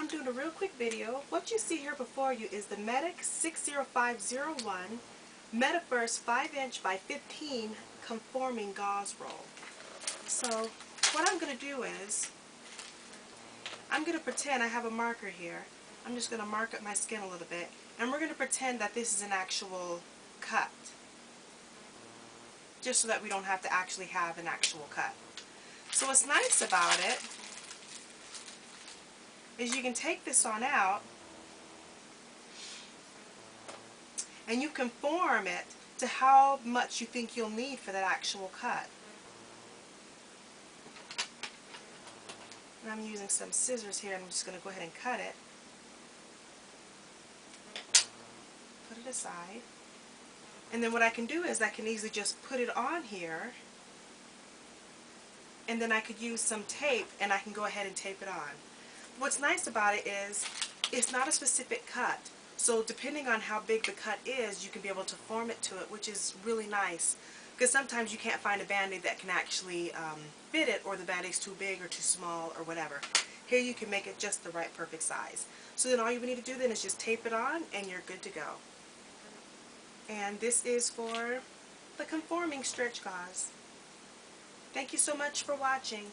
I'm doing a real quick video. What you see here before you is the Medic 60501 Metaverse 5" by 15 Conforming Gauze Roll. So what I'm going to do is, I'm going to pretend I have a marker here. I'm just going to mark up my skin a little bit, and we're going to pretend that this is an actual cut, just so that we don't have to actually have an actual cut. So what's nice about it is you can take this on out and you can form it to how much you think you'll need for that actual cut. And I'm using some scissors here, and I'm just going to go ahead and cut it. Put it aside. And then what I can do is I can easily just put it on here, and then I could use some tape and I can go ahead and tape it on. What's nice about it is it's not a specific cut. So depending on how big the cut is, you can be able to form it to it, which is really nice. Because sometimes you can't find a Band-Aid that can actually fit it, or the Band-Aid's too big or too small or whatever. Here you can make it just the right perfect size. So then all you need to do then is just tape it on and you're good to go. And this is for the conforming stretch gauze. Thank you so much for watching.